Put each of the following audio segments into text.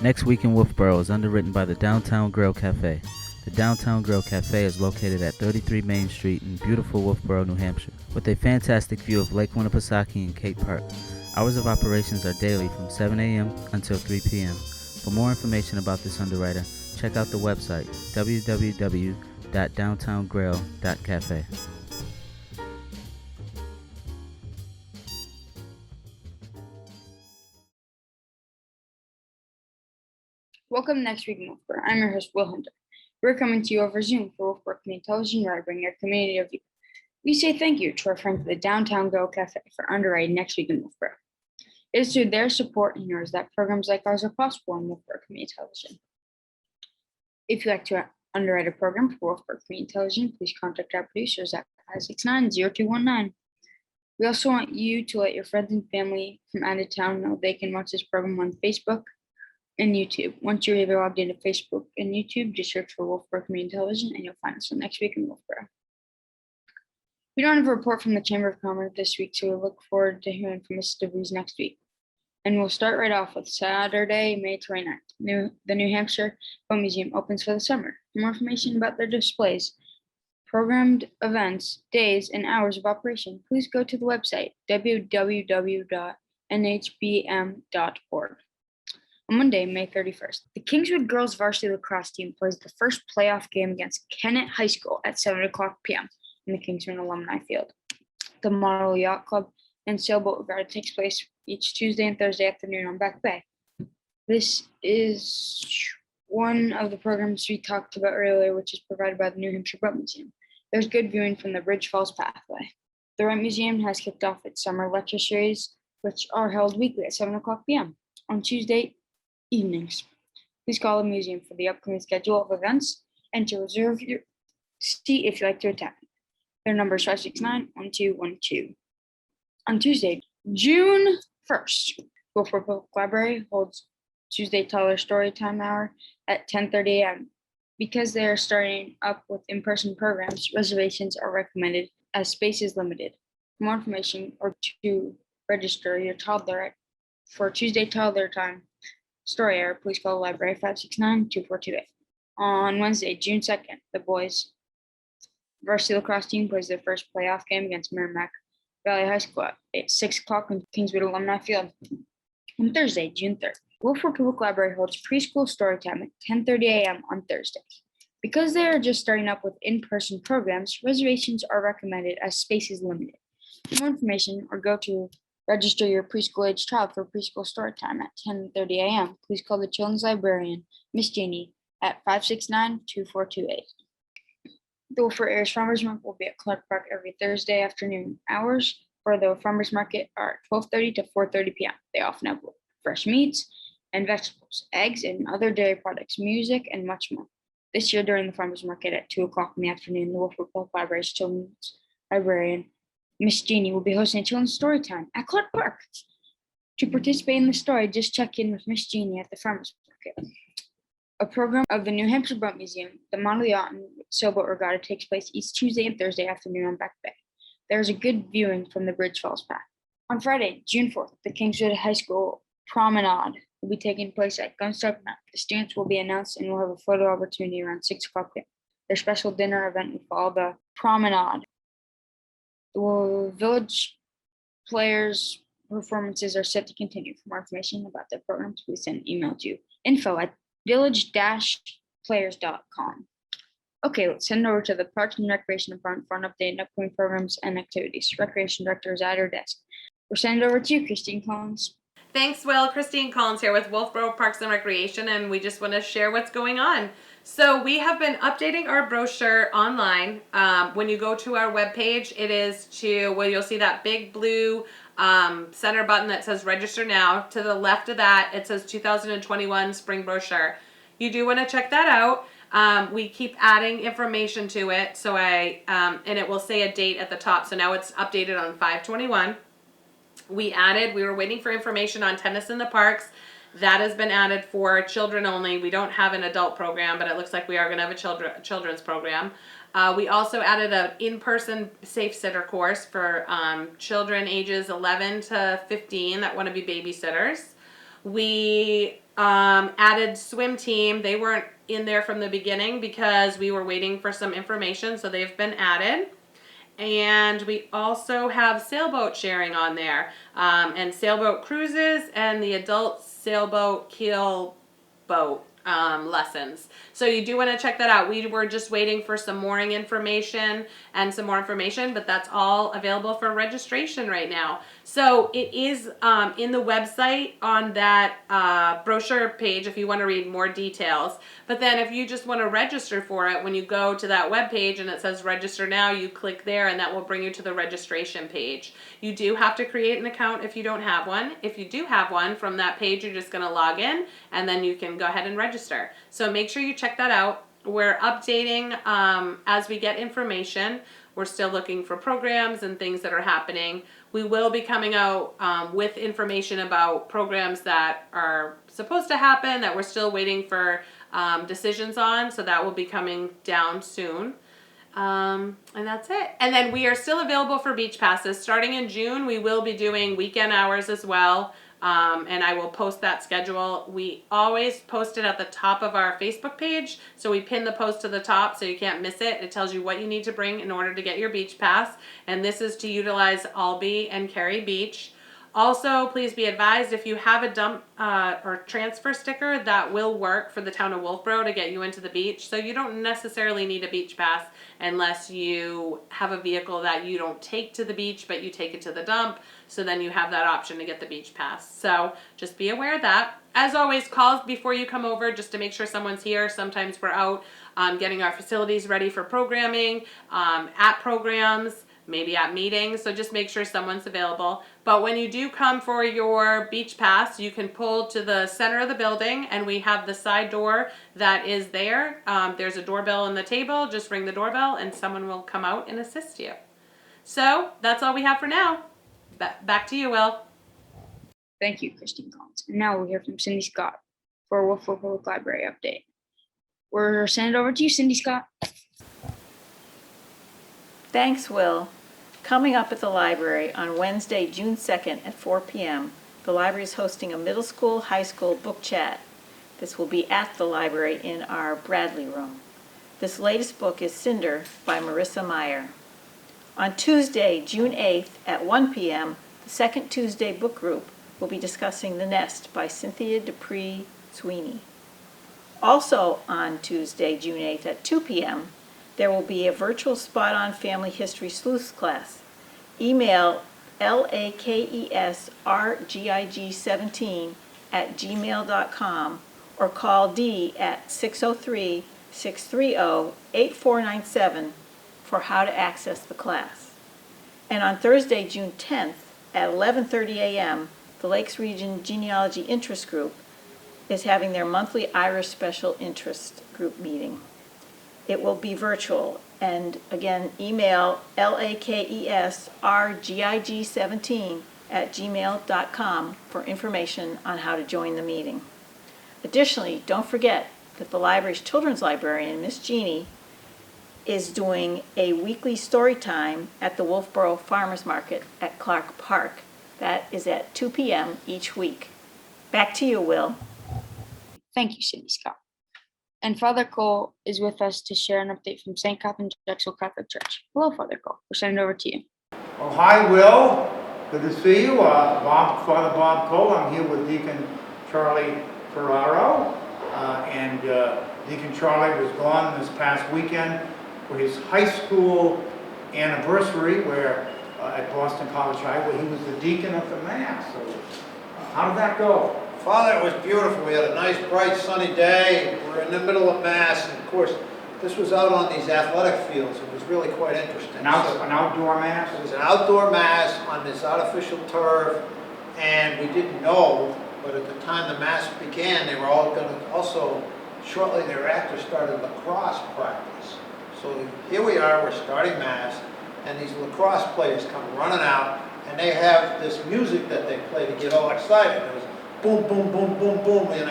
Next Week in Wolfeboro is underwritten by the Downtown Grill Cafe. The Downtown Grill Cafe is located at 33 Main Street in beautiful Wolfeboro, New Hampshire, with a fantastic view of Lake Winnipesaukee and Cape Park. Hours of operations are daily from 7 a.m. until 3 p.m. For more information about this underwriter, check out the website www.downtowngrill.cafe. Welcome Next Week in Wolfeboro. I'm your host, Will Hunter. We're coming to you over Zoom for Wolfeboro Community Television, where I bring your community of you. We say thank you to our friends at the Downtown Grill Cafe for underwriting Next Week in Wolfeboro. It is through their support and yours that programs like ours are possible on Wolfeboro Community Television. If you'd like to underwrite a program for Wolfeboro Community Television, please contact our producers at 569-0219. We also want you to let your friends and family from out of town know they can watch this program on Facebook and YouTube. Once you're able logged into Facebook and YouTube, just search for Wolfeboro Community Television and you'll find us on Next Week in Wolfeboro. We don't have a report from the Chamber of Commerce this week, so we look forward to hearing from Ms. DeVries next week. And we'll start right off with Saturday, May 29th. The New Hampshire Boat Museum opens for the summer. For more information about their displays, programmed events, days, and hours of operation, please go to the website www.nhbm.org. On Monday, May 31st, the Kingswood Girls Varsity Lacrosse team plays the first playoff game against Kennett High School at 7 o'clock p.m. in the Kingsman Alumni Field. The Model Yacht Club and Sailboat Regatta takes place each Tuesday and Thursday afternoon on Back Bay. This is one of the programs we talked about earlier, which is provided by the New Hampshire Boat Museum. There's good viewing from the Bridge Falls Pathway. The Wright Museum has kicked off its summer lecture series, which are held weekly at 7 o'clock p.m. on Tuesday evenings. Please call the museum for the upcoming schedule of events and to reserve your seat if you'd like to attend. Their number is 569-1212. On Tuesday, June 1st, Wolfeboro Public Library holds Tuesday Tyler Storytime Hour at 10:30 a.m. Because they are starting up with in-person programs, reservations are recommended as space is limited. For more information or to register your toddler for Tuesday Toddler Time Story Hour, please call the library 569-2428. On Wednesday, June 2nd, the boys varsity lacrosse team plays their first playoff game against Merrimack Valley High School at 6 o'clock in Kingswood Alumni Field. On Thursday, June 3rd, Wolfeboro Public Library holds preschool story time at 10:30 a.m. on Thursdays. Because they are just starting up with in-person programs, reservations are recommended as space is limited. For more information or go to register your preschool-age child for preschool story time at 10:30 a.m. Please call the children's librarian, Miss Jeannie, at 569-2428. The Wolfeboro Area Farmers Market will be at Clark Park every Thursday afternoon. Hours for the farmers market are at 12:30 to 4:30 p.m. They often have fresh meats and vegetables, eggs and other dairy products, music, and much more. This year during the farmers market at 2 o'clock in the afternoon, the Wolfeboro Public Library's children's librarian, Miss Jeannie, will be hosting a children's story time at Clark Park. To participate in the story, just check in with Miss Jeannie at the farmers market. A program of the New Hampshire Boat Museum, the Model Yacht and Sailboat Regatta takes place each Tuesday and Thursday afternoon on Back Bay. There is a good viewing from the Bridge Falls Path. On Friday, June 4th, the Kingswood High School Promenade will be taking place at Gunstock Mount. The students will be announced and will have a photo opportunity around 6 o'clock p.m. Their special dinner event will follow the promenade. The village players' performances are set to continue. For more information about their programs, please send an email to info@village-players.com. Okay, let's send over to the Parks and Recreation Department for an update on upcoming programs and activities. Recreation Director is at her desk. We're sending it over to you, Christine Collins. Thanks, Will. Christine Collins here with Wolfeboro Parks and Recreation, and we just want to share what's going on. So we have been updating our brochure online. When you go to our webpage, it is you'll see that big blue center button that says register now. To the left of that, it says 2021 spring brochure. You do want to check that out. We keep adding information to it, so and it will say a date at the top. So now it's updated on 5/21. We were waiting for information on tennis in the parks. That has been added for children only. We don't have an adult program, but it looks like we are going to have a children's program. We also added an in-person safe sitter course for children ages 11 to 15 that want to be babysitters. We added swim team. They weren't in there from the beginning because we were waiting for some information, so they've been added. And we also have sailboat sharing on there, and sailboat cruises and the adult sailboat keel boat lessons. So you do want to check that out. We were just waiting for some mooring information and some more information, but that's all available for registration right now. So it is in the website on that brochure page if you want to read more details. But then if you just want to register for it, when you go to that web page and it says register now, you click there and that will bring you to the registration page. You do have to create an account if you don't have one. If you do have one, from that page you're just going to log in and then you can go ahead and register. So make sure you check that out. We're updating as we get information. We're still looking for programs and things that are happening. We will be coming out with information about programs that are supposed to happen that we're still waiting for decisions on. So that will be coming down soon. And that's it. And then we are still available for beach passes. Starting in June, we will be doing weekend hours as well. And I will post that schedule. We always post it at the top of our Facebook page. So we pin the post to the top so you can't miss it. It tells you what you need to bring in order to get your beach pass. And this is to utilize Albee and Cary Beach. Also, please be advised if you have a dump or transfer sticker, that will work for the town of Wolfeboro to get you into the beach. So you don't necessarily need a beach pass unless you have a vehicle that you don't take to the beach, but you take it to the dump. So then you have that option to get the beach pass. So just be aware of that. As always, call before you come over just to make sure someone's here. Sometimes we're out getting our facilities ready for programming, at programs, maybe at meetings, so just make sure someone's available. But when you do come for your beach pass, you can pull to the center of the building and we have the side door that is there. There's a doorbell on the table, just ring the doorbell and someone will come out and assist you. So that's all we have for now. Back to you, Will. Thank you, Christine Collins. And now we'll hear from Cindy Scott for a Wolfeboro Public Library update. We're sending it over to you, Cindy Scott. Thanks, Will. Coming up at the library on Wednesday, June 2nd at 4 p.m., the library is hosting a middle school, high school book chat. This will be at the library in our Bradley room. This latest book is Cinder by Marissa Meyer. On Tuesday, June 8th at 1 p.m., the Second Tuesday book group will be discussing The Nest by Cynthia Dupree Sweeney. Also on Tuesday, June 8th at 2 p.m., there will be a virtual spot-on family history sleuths class. Email lakesrgig17@gmail.com or call Dee at 603-630-8497 for how to access the class. And on Thursday, June 10th at 11:30 a.m., the Lakes Region Genealogy Interest Group is having their monthly Irish Special Interest Group meeting. It will be virtual, and again, email lakesrgig17@gmail.com for information on how to join the meeting. Additionally, don't forget that the library's children's librarian, Miss Jeannie, is doing a weekly story time at the Wolfeboro Farmers Market at Clark Park. That is at 2 p.m. each week. Back to you, Will. Thank you, Cindy Scott. And Father Cole is with us to share an update from St. Katharine Drexel Catholic Church. Hello, Father Cole. We're sending it over to you. Oh, hi, Will. Good to see you. Father Bob Cole. I'm here with Deacon Charlie Ferraro. Deacon Charlie was gone this past weekend for his high school anniversary at Boston College High, where he was the deacon of the Mass. So, how did that go? Father, it was beautiful. We had a nice, bright, sunny day. We're in the middle of Mass, and of course, this was out on these athletic fields. It was really quite interesting. An outdoor Mass? It was an outdoor Mass on this artificial turf, and we didn't know, but at the time the Mass began, they were all going to also, shortly thereafter, started lacrosse practice. So here we are, we're starting Mass, and these lacrosse players come running out, and they have this music that they play to get all excited. It was boom, boom, boom, boom, boom, and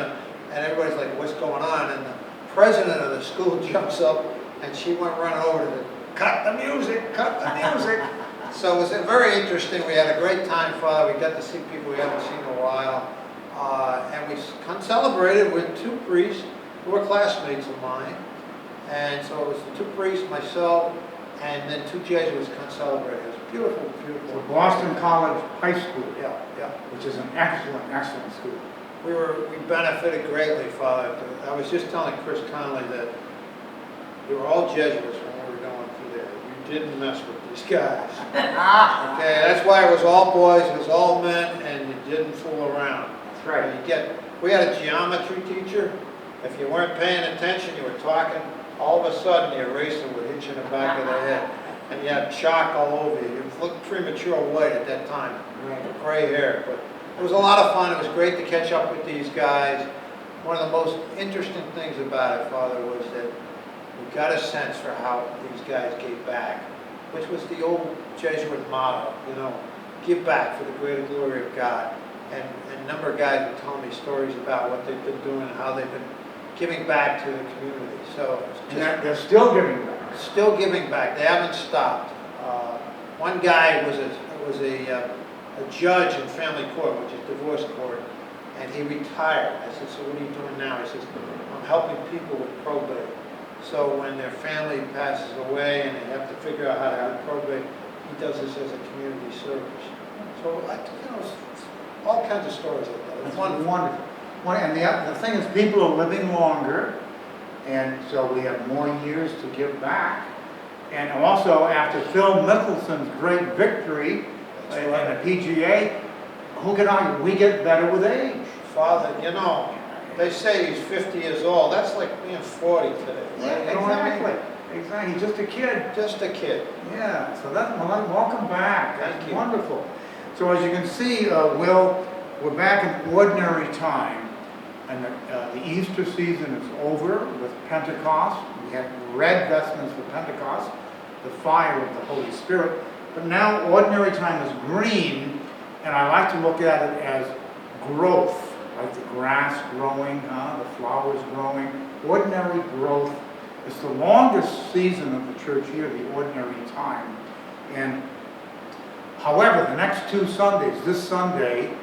everybody's like, what's going on? And the president of the school jumps up, and she went running over to them, cut the music, cut the music. So it was very interesting. We had a great time, Father. We got to see people we haven't seen in a while. And we celebrated with 2 priests who were classmates of mine. And so it was the 2 priests, myself, and then 2 Jesuits celebrated. It was beautiful, beautiful. So Boston College High School, Yeah, yeah. which is an excellent, excellent school. We benefited greatly, Father. I was just telling Chris Conley that we were all Jesuits when we were going through there. You didn't mess with these guys. Okay, that's why it was all boys, it was all men, and you didn't fool around. That's right. We had a geometry teacher. If you weren't paying attention, you were talking, all of a sudden the eraser would hit you in the back of the head. And you had chalk all over you. You looked premature white at that time, gray hair. But it was a lot of fun. It was great to catch up with these guys. One of the most interesting things about it, Father, was that we got a sense for how these guys gave back, which was the old Jesuit motto, you know, give back for the greater glory of God. And a number of guys were telling me stories about what they've been doing and how they've been giving back to the community. So And they're still giving back. still giving back. They haven't stopped. One guy was a judge in family court, which is divorce court, and he retired. I said, so what are you doing now? He says, I'm helping people with probate. So when their family passes away and they have to figure out how to have probate, he does this as a community service. So, all kinds of stories like that. It's wonderful. And the thing is, people are living longer, and so we have more years to give back. And also, after Phil Mickelson's great victory in the PGA, who can argue? We get better with age. Father, they say he's 50 years old. That's like being 40 today. Right? You know what I mean? Exactly. He's just a kid. Just a kid. Yeah. So welcome back. Thank That's you. wonderful. So as you can see, Will, we're back in ordinary time. And the Easter season is over with Pentecost. We had red vestments for Pentecost, the fire of the Holy Spirit. But now ordinary time is green, and I like to look at it as growth, like the grass growing, the flowers growing. Ordinary growth. It's the longest season of the church year, the ordinary time. And however, the next 2 Sundays, this Sunday,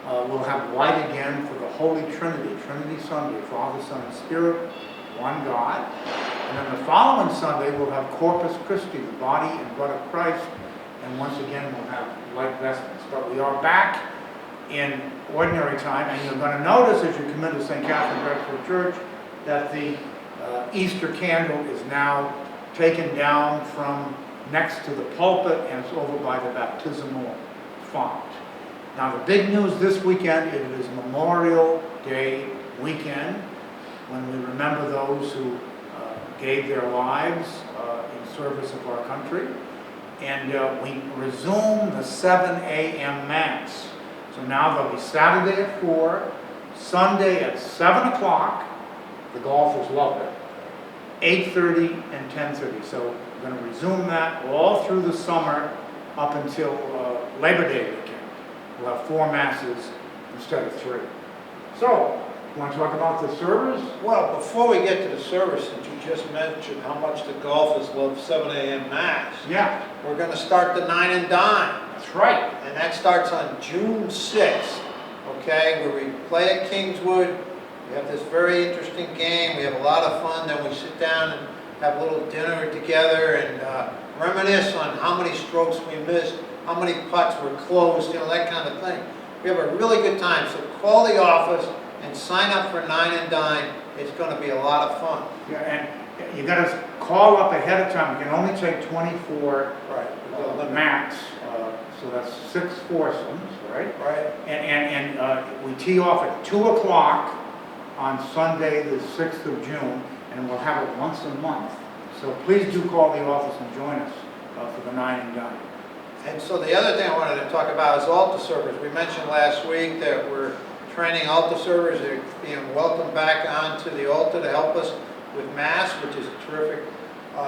we'll have light again for the Holy Trinity, Trinity Sunday, Father, Son, and Spirit, one God. And then the following Sunday, we'll have Corpus Christi, the body and blood of Christ. And once again, we'll have light vestments. But we are back in ordinary time. And you're going to notice as you come into St. Katharine Drexel Church that the Easter candle is now taken down from next to the pulpit, and it's over by the baptismal font. Now the big news this weekend, it is Memorial Day weekend, when we remember those who gave their lives in service of our country. And we resume the 7 a.m. Mass. So now there'll be Saturday at 4, Sunday at 7 o'clock, the golfers love it, 8:30 and 10:30. So we're going to resume that all through the summer up until Labor Day weekend. We'll have 4 masses instead of 3. So, you want to talk about the service? Well, before we get to the service, since you just mentioned how much the golfers love 7 a.m. Mass, Yeah, we're going to start the 9 and Dine. that's right. And that starts on June 6th, okay, where we play at Kingswood. We have this very interesting game. We have a lot of fun. Then we sit down and have a little dinner together and reminisce on how many strokes we missed, how many putts were closed, that kind of thing. We have a really good time. So call the office and sign up for 9 and Dine. It's going to be a lot of fun. Yeah, and you got to call up ahead of time. You can only take 24 Right. max, so that's 6 foursomes, right? Right. And we tee off at 2 o'clock on Sunday, the 6th of June, and we'll have it once a month. So please do call the office and join us for the 9 and Dine. And so the other thing I wanted to talk about is altar servers. We mentioned last week that we're training altar servers. They're being welcomed back onto the altar to help us with Mass, which is a terrific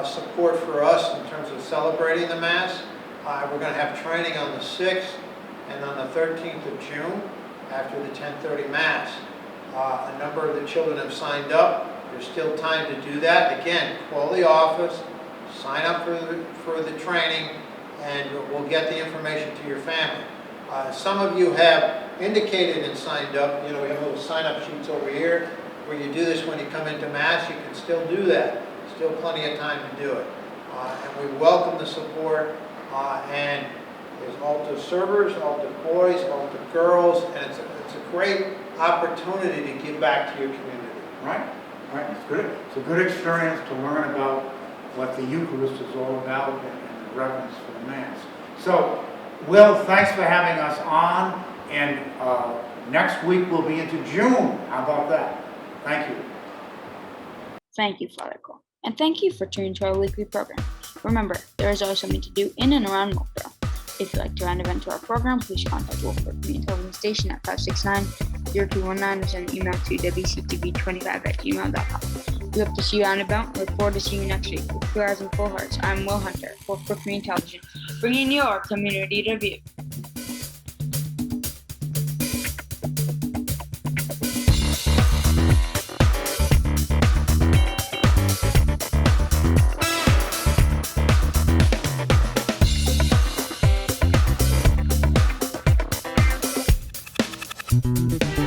support for us in terms of celebrating the Mass. We're going to have training on the 6th and on the 13th of June after the 10:30 Mass. A number of the children have signed up. There's still time to do that. Again, call the office, sign up for the training, and we'll get the information to your family. Some of you have indicated and signed up, we have little sign-up sheets over here where you do this when you come into Mass. You can still do that. Still plenty of time to do it. And we welcome the support. And there's altar servers, altar boys, altar girls, and it's a great opportunity to give back to your community. Right. It's good. It's a good experience to learn about what the Eucharist is all about and the reverence for the Mass. So, Will, thanks for having us on. And next week we'll be into June. How about that? Thank you. Thank you, Father Cole. And thank you for tuning to our weekly program. Remember, there is always something to do in and around Wolfeboro. If you'd like to round event to our program, please contact Wolfeboro Community Television Station at 569-0219 or send an email to wctv25@gmail.com. We hope to see you out and about and look forward to seeing you next week. With 2 hours and full hearts, I'm Will Hunter, Wolfeboro Community Television, bringing your community review. Thank you.